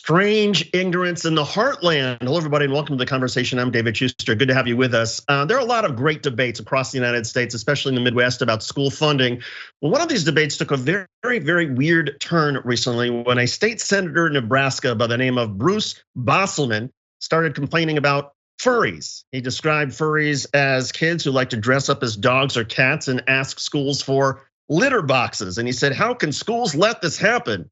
Strange ignorance in the heartland. Hello, everybody, and welcome to the conversation. I'm David Schuster. Good to have you with us. There are a lot of great debates across the United States, especially in the Midwest, about school funding. Well, one of these debates took a very weird turn recently when a state senator in Nebraska by the name of Bruce Bosselman started complaining about furries. He described furries as kids who like to dress up as dogs or cats and ask schools for litter boxes. And he said, how can schools let this happen?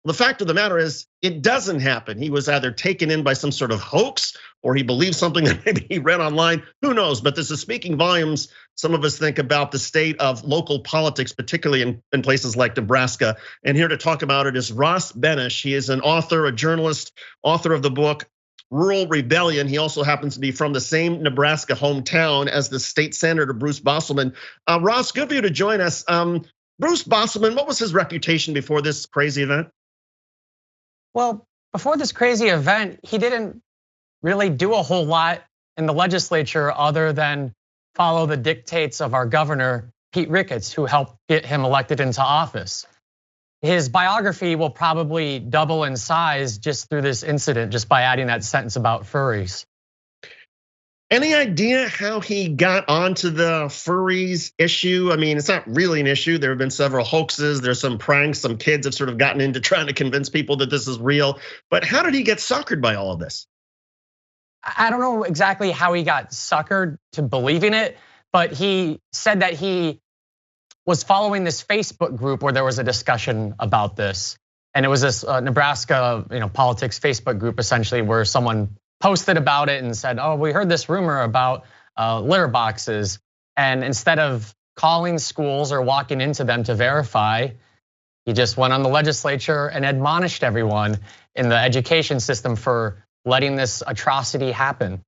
The fact of the matter is, it doesn't happen. He was either taken in by some sort of hoax or he believed something that maybe he read online. Who knows? But this is speaking volumes. Some of us think about the state of local politics, particularly in places like Nebraska. And here to talk about it is Ross Benesch. He is an author, a journalist, author of the book Rural Rebellion. He also happens to be from the same Nebraska hometown as the state senator, Bruce Bosselman. Ross, good for you to join us. Bruce Bosselman, what was his reputation before this crazy event? Well, before this crazy event, he didn't really do a whole lot in the legislature other than follow the dictates of our governor, Pete Ricketts, who helped get him elected into office. His biography will probably double in size just through this incident, just by adding that sentence about furries. Any idea how he got onto the furries issue? I mean, it's not really an issue. There have been several hoaxes. There's some pranks. Some kids have sort of gotten into trying to convince people that this is real. But how did he get suckered by all of this? I don't know exactly how he got suckered to believing it, but he said that he was following this Facebook group where there was a discussion about this. And it was this Nebraska, politics Facebook group essentially where someone posted about it and said, oh, we heard this rumor about litter boxes. And instead of calling schools or walking into them to verify, he just went on the legislature and admonished everyone in the education system for letting this atrocity happen.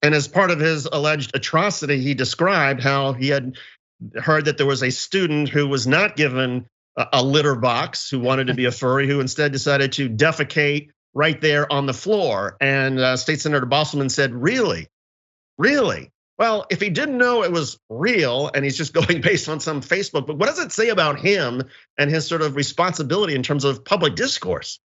And as part of his alleged atrocity, he described how he had heard that there was a student who was not given a litter box, who wanted to be a furry, who instead decided to defecate right there on the floor. And State Senator Bosselman said, really? Well, if he didn't know it was real and he's just going based on some Facebook, but what does it say about him and his sort of responsibility in terms of public discourse?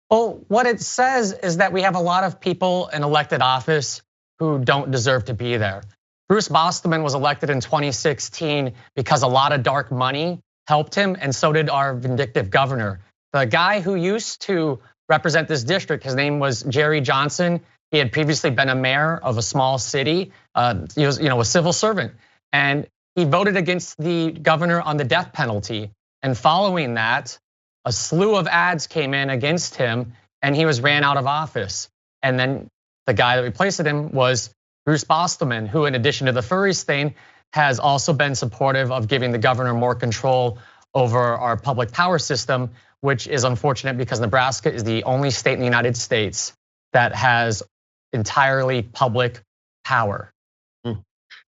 Well, what it says is that we have a lot of people in elected office who don't deserve to be there. Bruce Bosselman was elected in 2016 because a lot of dark money helped him, and so did our vindictive governor. The guy who used to represent this district, his name was Jerry Johnson. He had previously been a mayor of a small city. He was, a civil servant, and he voted against the governor on the death penalty. And following that, a slew of ads came in against him, and he was ran out of office. And then the guy that replaced him was Bruce Bosselman, who, in addition to the furries thing, has also been supportive of giving the governor more control over our public power system, which is unfortunate because Nebraska is the only state in the United States that has entirely public power.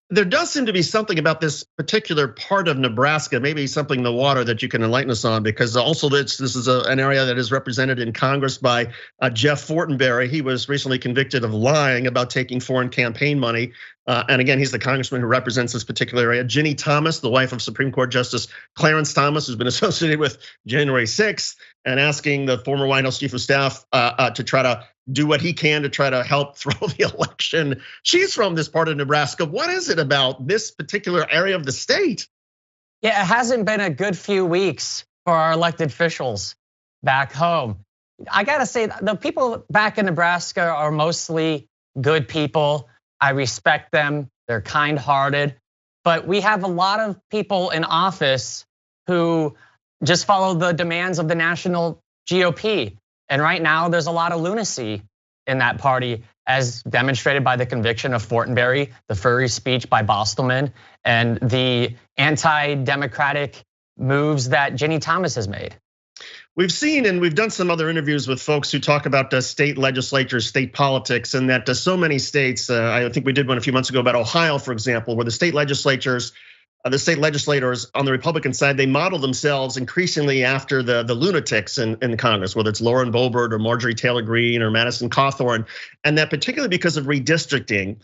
There does seem to be something about this particular part of Nebraska, maybe something in the water that you can enlighten us on, because also this is an area that is represented in Congress by Jeff Fortenberry. He was recently convicted of lying about taking foreign campaign money. And again, he's the congressman who represents this particular area. Ginny Thomas, the wife of Supreme Court Justice Clarence Thomas, who's been associated with January 6th and asking the former White House chief of staff to try to do what he can to try to help throw the election. She's from this part of Nebraska. What is it about this particular area of the state? Yeah, it hasn't been a good few weeks for our elected officials back home. I gotta say, the people back in Nebraska are mostly good people. I respect them, they're kind-hearted, but we have a lot of people in office who just follow the demands of the national GOP. And right now, there's a lot of lunacy in that party, as demonstrated by the conviction of Fortenberry, the furry speech by Bosselman, and the anti-democratic moves that Ginny Thomas has made. We've seen, and we've done some other interviews with folks who talk about the state legislatures, state politics, and that so many states, I think we did one a few months ago about Ohio, for example, where the state legislatures, the state legislators on the Republican side, they model themselves increasingly after the lunatics in Congress, whether it's Lauren Boebert or Marjorie Taylor Greene or Madison Cawthorn, and that particularly because of redistricting,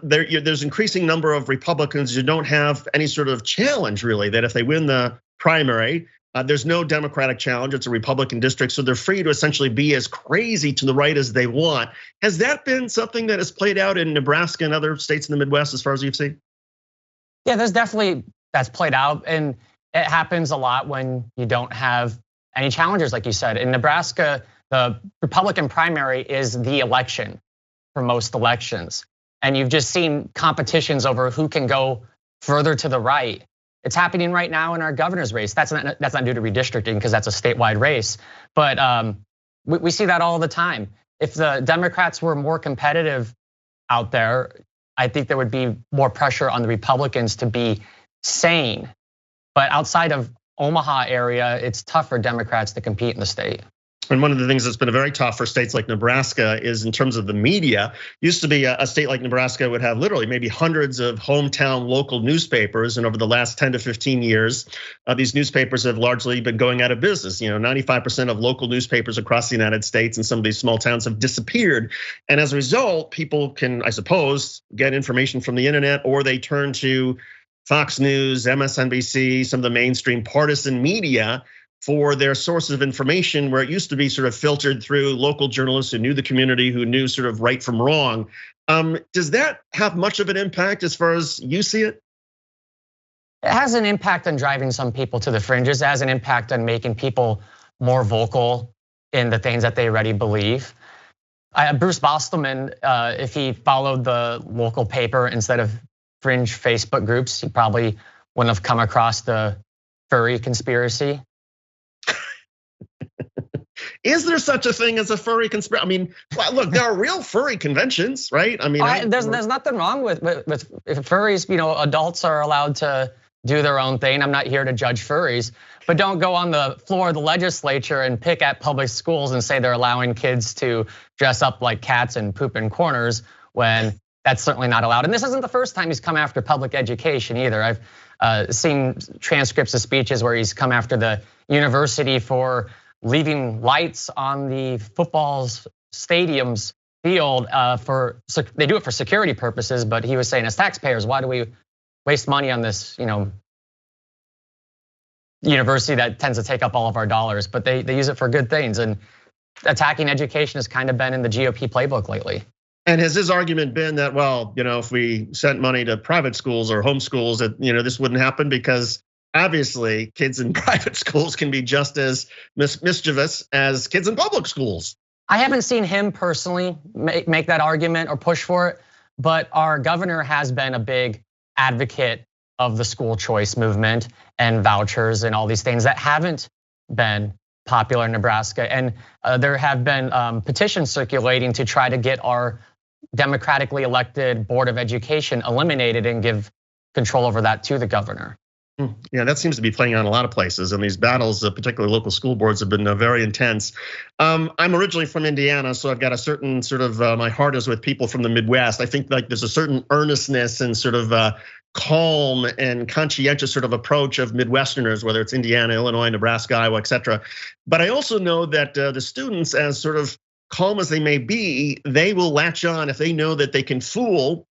there's increasing number of Republicans who don't have any sort of challenge really, that if they win the primary, There's no Democratic challenge. It's a Republican district, so they're free to essentially be as crazy to the right as they want. Has that been something that has played out in Nebraska and other states in the Midwest as far as you've seen? Yeah, that's played out, and it happens a lot when you don't have any challengers, like you said. In Nebraska, the Republican primary is the election for most elections. And you've just seen competitions over who can go further to the right. It's happening right now in our governor's race. That's not due to redistricting because that's a statewide race. But we see that all the time. If the Democrats were more competitive out there, I think there would be more pressure on the Republicans to be sane. But outside of Omaha area, it's tough for Democrats to compete in the state. And one of the things that's been very tough for states like Nebraska is in terms of the media. Used to be a state like Nebraska would have literally maybe hundreds of hometown local newspapers. And over the last 10 to 15 years, these newspapers have largely been going out of business. 95% of local newspapers across the United States and some of these small towns have disappeared. And as a result, people can, I suppose, get information from the internet, or they turn to Fox News, MSNBC, some of the mainstream partisan media for their sources of information, where it used to be sort of filtered through local journalists who knew the community, who knew sort of right from wrong. Does that have much of an impact as far as you see it? It has an impact on driving some people to the fringes. It has an impact on making people more vocal in the things that they already believe. Bruce Bostelman, if he followed the local paper instead of fringe Facebook groups, he probably wouldn't have come across the furry conspiracy. Is there such a thing as a furry conspiracy? I mean, look, there are real furry conventions, right? I mean, there's nothing wrong with furries. Adults are allowed to do their own thing. I'm not here to judge furries, but don't go on the floor of the legislature and pick at public schools and say they're allowing kids to dress up like cats and poop in corners when that's certainly not allowed. And this isn't the first time he's come after public education either. I've seen transcripts of speeches where he's come after the university for leaving lights on the football stadium's field they do it for security purposes, but he was saying, as taxpayers, why do we waste money on this, university that tends to take up all of our dollars? But they use it for good things, and attacking education has kind of been in the GOP playbook lately. And has his argument been that, well, if we sent money to private schools or homeschools, that this wouldn't happen? Because obviously, kids in private schools can be just as mischievous as kids in public schools. I haven't seen him personally make that argument or push for it, but our governor has been a big advocate of the school choice movement and vouchers and all these things that haven't been popular in Nebraska. And there have been petitions circulating to try to get our democratically elected Board of Education eliminated and give control over that to the governor. Yeah, that seems to be playing out in a lot of places, and these battles, particularly local school boards, have been very intense. I'm originally from Indiana, so I've got a certain sort of my heart is with people from the Midwest. I think like there's a certain earnestness and sort of calm and conscientious sort of approach of Midwesterners, whether it's Indiana, Illinois, Nebraska, Iowa, et cetera. But I also know that the students, as sort of calm as they may be, they will latch on if they know that they can fool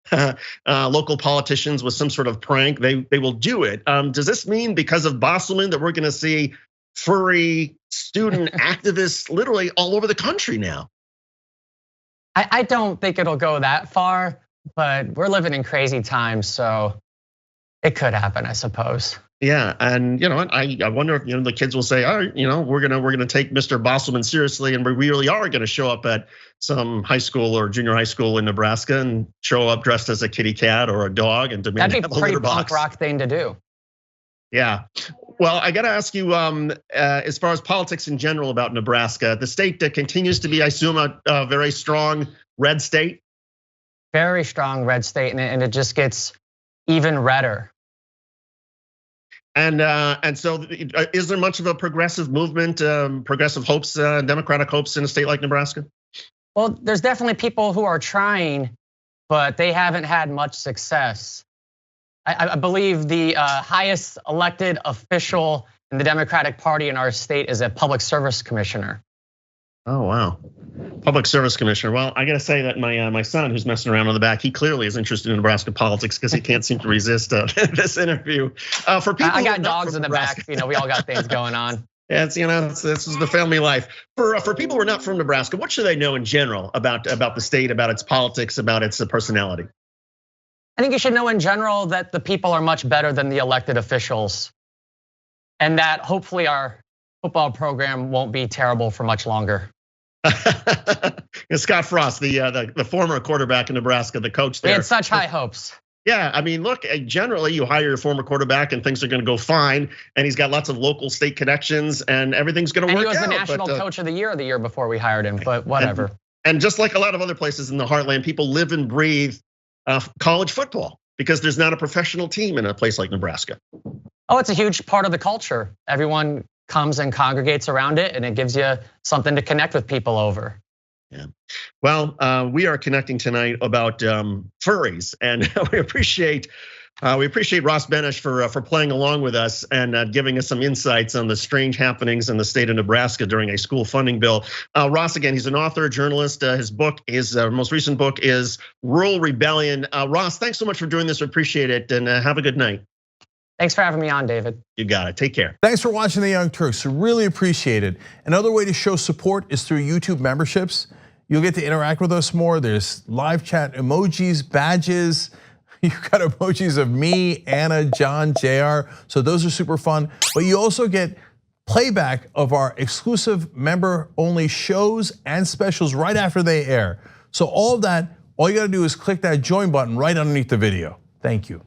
local politicians with some sort of prank. They will do it. Does this mean because of Bostelman that we're going to see furry student activists literally all over the country now? I don't think it'll go that far, but we're living in crazy times, so it could happen, I suppose. Yeah, and I wonder if the kids will say, all right, we're gonna take Mr. Bostelman seriously, and we really are gonna show up at some high school or junior high school in Nebraska and show up dressed as a kitty cat or a dog and demand that'd be a pretty punk rock thing to do. Yeah, well, I got to ask you, as far as politics in general about Nebraska, the state that continues to be, I assume, a very strong red state. Very strong red state, and it just gets even redder. And so, is there much of a progressive movement, progressive hopes, democratic hopes in a state like Nebraska? Well, there's definitely people who are trying, but they haven't had much success. I believe the highest elected official in the Democratic Party in our state is a public service commissioner. Oh, wow. Public Service Commissioner. Well, I got to say that my son, who's messing around on the back, he clearly is interested in Nebraska politics because he can't seem to resist this interview. For people, I got dogs in the back. We all got things going on. Yeah, this is the family life. For people who are not from Nebraska, what should they know in general about the state, about its politics, about its personality? I think you should know in general that the people are much better than the elected officials, and that hopefully our football program won't be terrible for much longer. Scott Frost, the former quarterback in Nebraska, the coach there. We had such high hopes. Yeah, I mean, look, generally you hire your former quarterback and things are going to go fine, and he's got lots of local state connections, and everything's going to work out. And he was the national coach of the year before we hired him, but whatever. And just like a lot of other places in the heartland, people live and breathe college football because there's not a professional team in a place like Nebraska. Oh, it's a huge part of the culture. Everyone comes and congregates around it, and it gives you something to connect with people over. Yeah, well, we are connecting tonight about furries, and we appreciate Ross Benesch for playing along with us and giving us some insights on the strange happenings in the state of Nebraska during a school funding bill. Ross, again, he's an author, a journalist. His most recent book is Rural Rebellion. Ross, thanks so much for doing this. We appreciate it, and have a good night. Thanks for having me on, David. You got it. Take care. Thanks for watching The Young Turks. Really appreciate it. Another way to show support is through YouTube memberships. You'll get to interact with us more. There's live chat emojis, badges. You've got emojis of me, Anna, John, JR. So those are super fun. But you also get playback of our exclusive member-only shows and specials right after they air. So all of that, all you gotta do is click that join button right underneath the video. Thank you.